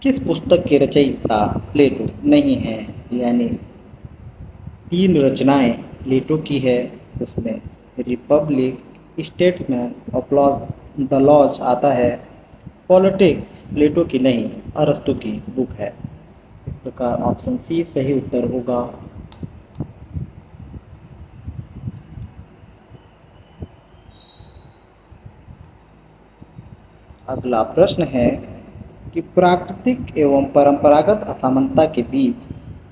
किस पुस्तक के रचयिता प्लेटो नहीं है। यानी 3 रचनाएं प्लेटो की है, उसमें रिपब्लिक, स्टेट्समैन और द लॉज आता है। पॉलिटिक्स प्लेटो की नहीं, अरस्तु की बुक है। इस प्रकार ऑप्शन सी सही उत्तर होगा। अगला प्रश्न है कि प्राकृतिक एवं परंपरागत असमानता के बीच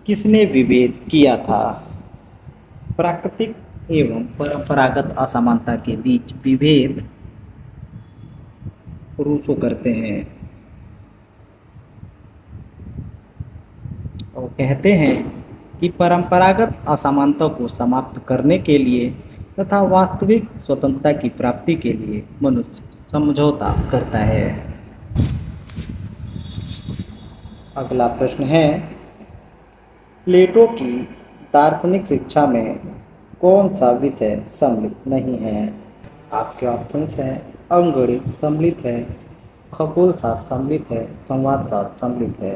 किसने विभेद किया था। प्राकृतिक एवं परंपरागत असमानता के बीच विभेद रूसो करते हैं और कहते हैं कि परंपरागत असमानता को समाप्त करने के लिए तथा वास्तविक स्वतंत्रता की प्राप्ति के लिए मनुष्य समझौता करता है। अगला प्रश्न है, प्लेटो की दार्शनिक शिक्षा में कौन सा विषय सम्मिलित नहीं है। आपके ऑप्शंस हैं अंकगणित सम्मिलित है, खगोलशास्त्र सम्मिलित है, संवादशास्त्र सम्मिलित है।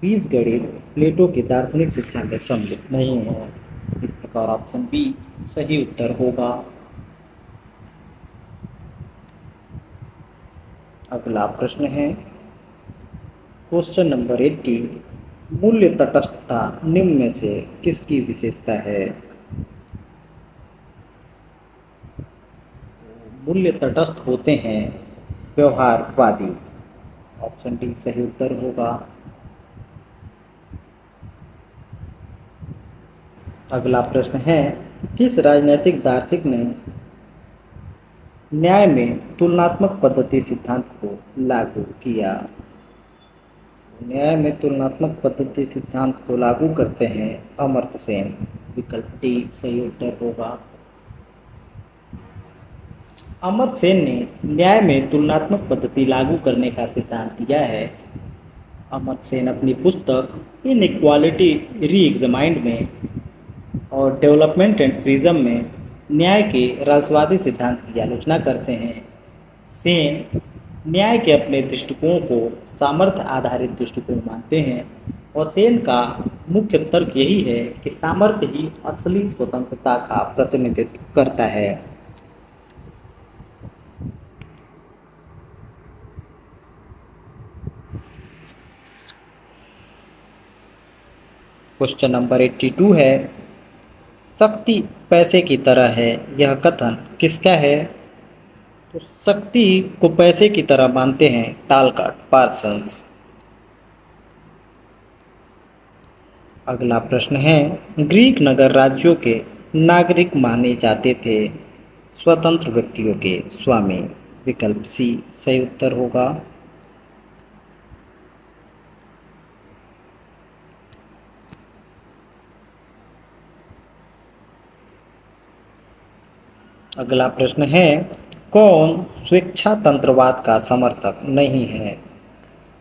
बीजगणित प्लेटो की दार्शनिक शिक्षा में सम्मिलित नहीं है। इस प्रकार ऑप्शन बी सही उत्तर होगा। अगला प्रश्न है क्वेश्चन नंबर 80, मूल्य तटस्थता निम्न में से किसकी विशेषता है। मूल्य तटस्थ होते हैं व्यवहारवादी। ऑप्शन डी सही उत्तर होगा। अगला प्रश्न है, किस राजनैतिक दार्शनिक ने न्याय में तुलनात्मक पद्धति सिद्धांत को लागू किया। न्याय में तुलनात्मक पद्धति सिद्धांत को लागू करते हैं अमर्त्य सेन। विकल्प डी सही उत्तर होगा। अमर्त्य सेन ने न्याय में तुलनात्मक पद्धति लागू करने का सिद्धांत दिया है। अमर्त्य सेन अपनी पुस्तक इनइक्वालिटी री एग्जामाइंड में और डेवलपमेंट एंड फ्रीडम में न्याय के राष्ट्रवादी सिद्धांत की आलोचना करते हैं। सेन न्याय के अपने दृष्टिकोण को सामर्थ्य आधारित दृष्टिकोण मानते हैं और सेन का मुख्य तर्क यही है कि सामर्थ्य ही असली स्वतंत्रता का प्रतिनिधित्व करता है। क्वेश्चन नंबर 82 है, शक्ति पैसे की तरह है, यह कथन किसका है। तो शक्ति को पैसे की तरह मानते हैं टालकाट पार्सन्स। अगला प्रश्न है, ग्रीक नगर राज्यों के नागरिक माने जाते थे स्वतंत्र व्यक्तियों के स्वामी। विकल्प सी सही उत्तर होगा। अगला प्रश्न है, कौन स्वेच्छातंत्रवाद का समर्थक नहीं है।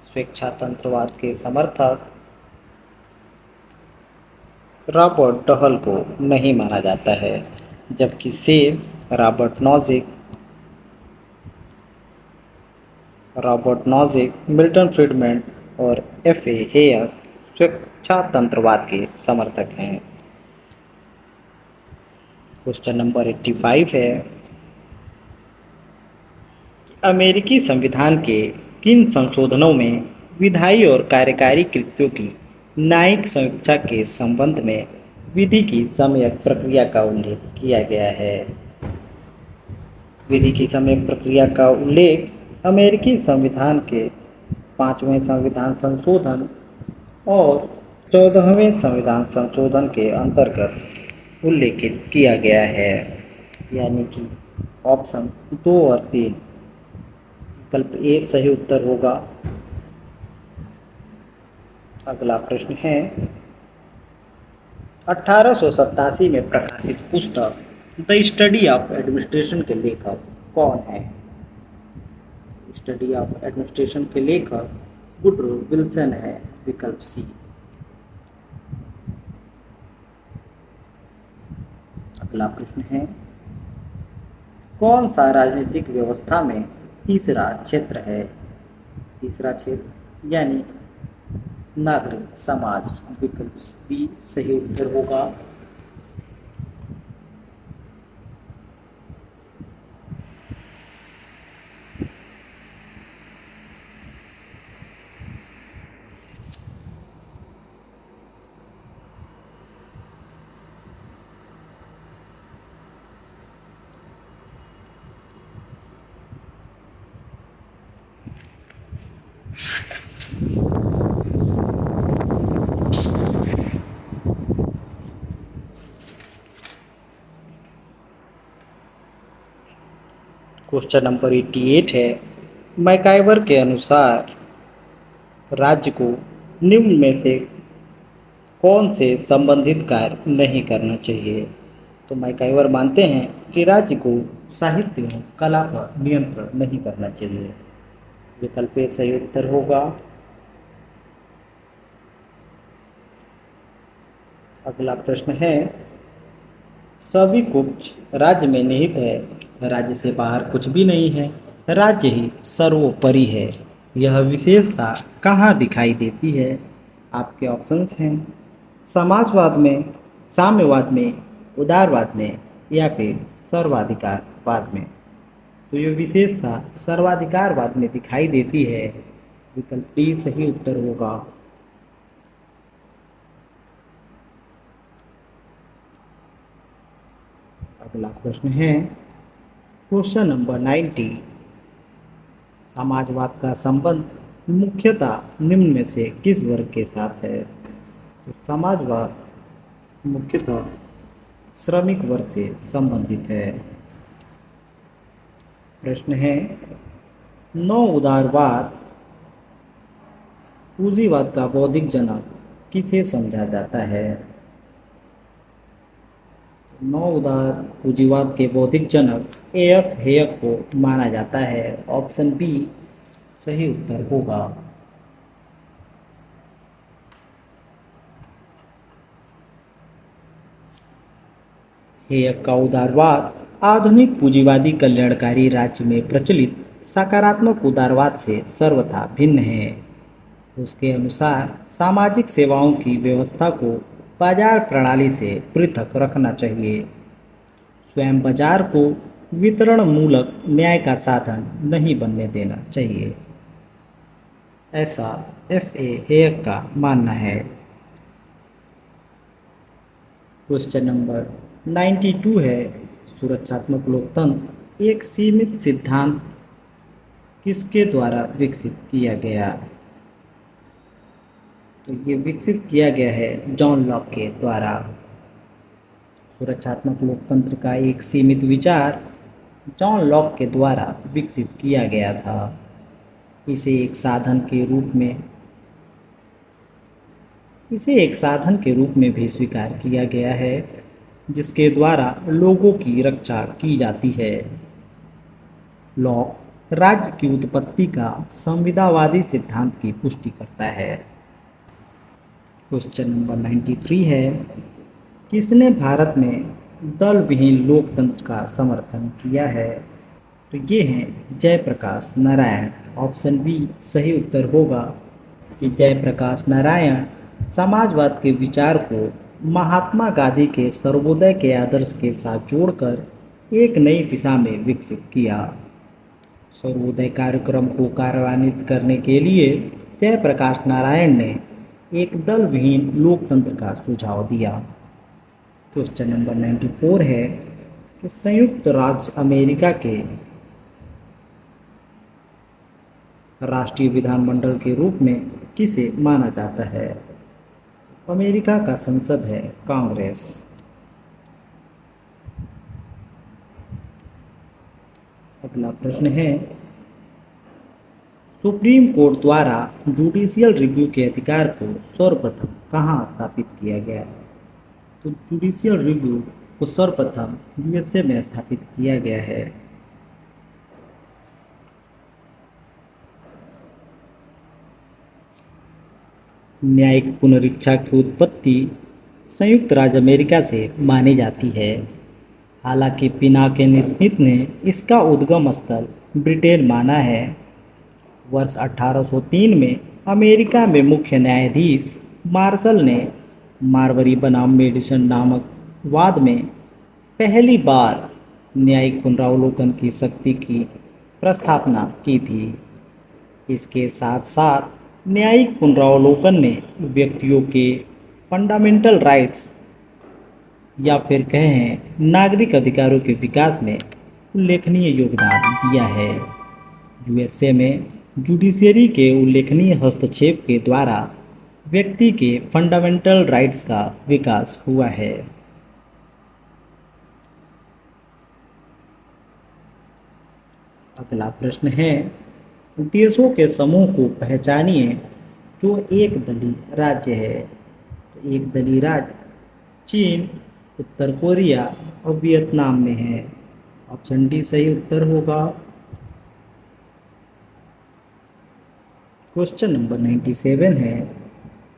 स्वेच्छातंत्रवाद के समर्थक रॉबर्ट डहल को नहीं माना जाता है, जबकि शेष रॉबर्ट नॉजिक, मिल्टन फ्रीडमैन और एफ ए हेयर स्वेच्छातंत्रवाद के समर्थक हैं। क्वेश्चन नंबर 85 है, अमेरिकी संविधान के किन संशोधनों में विधायी और कार्यकारी कृत्यों की न्यायिक समीक्षा के संबंध में विधि की सम्यक प्रक्रिया का उल्लेख किया गया है। विधि की सम्यक प्रक्रिया का उल्लेख अमेरिकी संविधान के 5वें संविधान संशोधन और 14वें संविधान संशोधन के अंतर्गत उल्लेखित किया गया है। यानी कि ऑप्शन 2 और 3 विकल्प ए सही उत्तर होगा। अगला प्रश्न है 1887 में प्रकाशित पुस्तक द स्टडी ऑफ एडमिनिस्ट्रेशन के लेखक कौन है? स्टडी ऑफ एडमिनिस्ट्रेशन के लेखक वुडरो विल्सन है। विकल्प सी। अगला प्रश्न है कौन सा राजनीतिक व्यवस्था में तीसरा क्षेत्र है? तीसरा क्षेत्र यानी नागरिक समाज। विकल्प बी सही उत्तर होगा। क्वेश्चन नंबर 88 है मैकाइवर के अनुसार राज्य को निम्न में से कौन से संबंधित कार्य नहीं करना चाहिए? तो मैकाइवर मानते हैं कि राज्य को साहित्य और कला पर नियंत्रण नहीं करना चाहिए। विकल्प ए सही उत्तर होगा। अगला प्रश्न है सभी कुछ राज्य में निहित है, राज्य से बाहर कुछ भी नहीं है, राज्य ही सर्वोपरि है। यह विशेषता कहाँ दिखाई देती है? आपके ऑप्शंस हैं समाजवाद में, साम्यवाद में, उदारवाद में या फिर सर्वाधिकारवाद में। तो यह विशेषता सर्वाधिकारवाद में दिखाई देती है। विकल्प डी सही उत्तर होगा। अगला प्रश्न है क्वेश्चन नंबर 90 समाजवाद का संबंध मुख्यतः निम्न में से किस वर्ग के साथ है? तो समाजवाद मुख्यतः श्रमिक वर्ग से संबंधित है। प्रश्न है नौ उदारवाद पूंजीवाद का बौद्धिक जनक किसे समझा जाता है? नौ उदार पूंजीवाद के बौद्धिक जनक एफ हेयक को माना जाता है। ऑप्शन बी सही उत्तर होगा। हेयक का उदारवाद आधुनिक पूंजीवादी कल्याणकारी राज्य में प्रचलित सकारात्मक उदारवाद से सर्वथा भिन्न है। उसके अनुसार सामाजिक सेवाओं की व्यवस्था को बाजार प्रणाली से पृथक रखना चाहिए। स्वयं बाजार को वितरण मूलक न्याय का साधन नहीं बनने देना चाहिए, ऐसा एफ.ए. हेयक का मानना है। क्वेश्चन नंबर 92 है सुरक्षात्मक लोकतंत्र एक सीमित सिद्धांत किसके द्वारा विकसित किया गया? तो ये विकसित किया गया है जॉन लॉक के द्वारा। सुरक्षात्मक लोकतंत्र का एक सीमित विचार जॉन लॉक के द्वारा विकसित किया गया था। इसे एक साधन के रूप में भी स्वीकार किया गया है जिसके द्वारा लोगों की रक्षा की जाती है। लॉक राज्य की उत्पत्ति का संविदावादी सिद्धांत की पुष्टि करता है। क्वेश्चन नंबर 93 है किसने भारत में दल विहीन लोकतंत्र का समर्थन किया है? तो ये हैं जयप्रकाश नारायण। ऑप्शन बी सही उत्तर होगा कि जयप्रकाश नारायण समाजवाद के विचार को महात्मा गांधी के सर्वोदय के आदर्श के साथ जोड़कर एक नई दिशा में विकसित किया। सर्वोदय कार्यक्रम को कार्यान्वित करने के लिए जयप्रकाश नारायण ने एक दल विहीन लोकतंत्र का सुझाव दिया। क्वेश्चन नंबर 94 है कि संयुक्त राज्य अमेरिका के राष्ट्रीय विधानमंडल के रूप में किसे माना जाता है? अमेरिका का संसद है कांग्रेस। अगला प्रश्न है सुप्रीम कोर्ट द्वारा जुडिशियल रिव्यू के अधिकार को सर्वप्रथम कहाँ स्थापित किया गया? तो जुडिशियल रिव्यू को सर्वप्रथम यूएसए में स्थापित किया गया है। न्यायिक पुनरीक्षा की उत्पत्ति संयुक्त राज्य अमेरिका से मानी जाती है। हालांकि पिनाकेन स्मिथ ने इसका उद्गम स्थल ब्रिटेन माना है। वर्ष 1803 में अमेरिका में मुख्य न्यायाधीश मार्शल ने मार्बरी बनाम मेडिसन नामक वाद में पहली बार न्यायिक पुनरावलोकन की शक्ति की प्रस्थापना की थी। इसके साथ साथ न्यायिक पुनरावलोकन ने व्यक्तियों के फंडामेंटल राइट्स या फिर कहें नागरिक अधिकारों के विकास में उल्लेखनीय योगदान दिया है। यूएसए में जुडिशरी के उल्लेखनीय हस्तक्षेप के द्वारा व्यक्ति के फंडामेंटल राइट्स का विकास हुआ है। अगला प्रश्न है, देशों के समूह को पहचानिए जो एक दलीय राज्य है। तो एक दलीय राज्य चीन, उत्तर कोरिया और वियतनाम में है। ऑप्शन डी सही उत्तर होगा। क्वेश्चन नंबर 97 है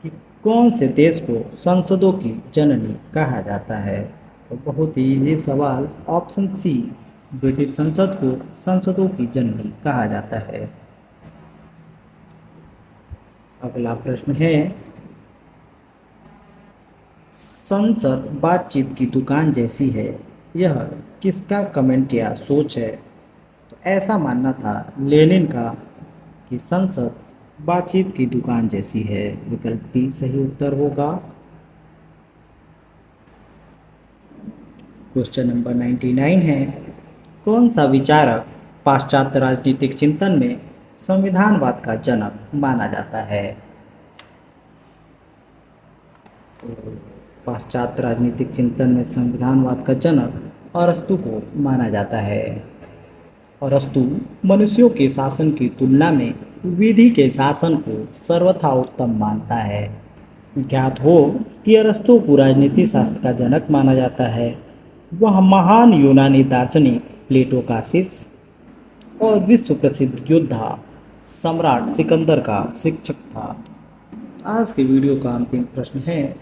कि कौन से देश को संसदों की जननी कहा जाता है? तो बहुत ही इजी सवाल, ऑप्शन सी, ब्रिटिश संसद को संसदों की जननी कहा जाता है। अगला प्रश्न है, संसद बातचीत की दुकान जैसी है, यह किसका कमेंट या सोच है? तो ऐसा मानना था लेनिन का कि संसद बातचीत की दुकान जैसी है। विकल्प डी सही उत्तर होगा। क्वेश्चन नंबर 99 है, कौन सा विचारक पाश्चात्य राजनीतिक चिंतन में संविधानवाद का जनक माना जाता है? तो पाश्चात्य राजनीतिक चिंतन में संविधानवाद का जनक अरस्तु को माना जाता है। अरस्तु मनुष्यों के शासन की तुलना में विधि के शासन को सर्वथा उत्तम मानता है। ज्ञात हो कि अरस्तु को राजनीति शास्त्र का जनक माना जाता है। वह महान यूनानी दार्शनिक प्लेटो का शिष्य और विश्व प्रसिद्ध योद्धा सम्राट सिकंदर का शिक्षक था। आज के वीडियो का अंतिम प्रश्न है,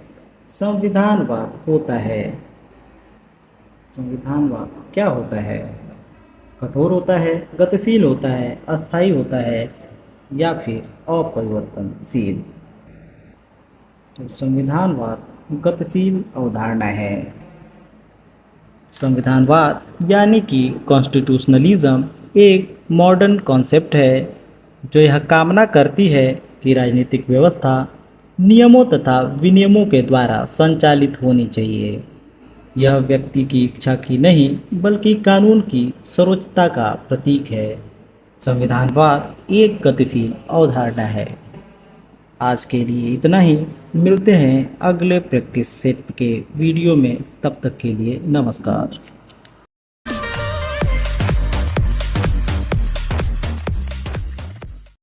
संविधानवाद होता है, संविधानवाद क्या होता है? कठोर होता है, गतिशील होता है, अस्थायी होता है या फिर अपरिवर्तनशील? तो संविधानवाद गतिशील अवधारणा है। संविधानवाद यानी कि कॉन्स्टिट्यूशनलिज्म एक मॉडर्न कॉन्सेप्ट है जो यह कामना करती है कि राजनीतिक व्यवस्था नियमों तथा विनियमों के द्वारा संचालित होनी चाहिए। यह व्यक्ति की इच्छा की नहीं बल्कि कानून की सर्वोच्चता का प्रतीक है। संविधानवाद एक गतिशील अवधारणा है। आज के लिए इतना ही, मिलते हैं अगले प्रैक्टिस सेट के वीडियो में। तब तक के लिए नमस्कार।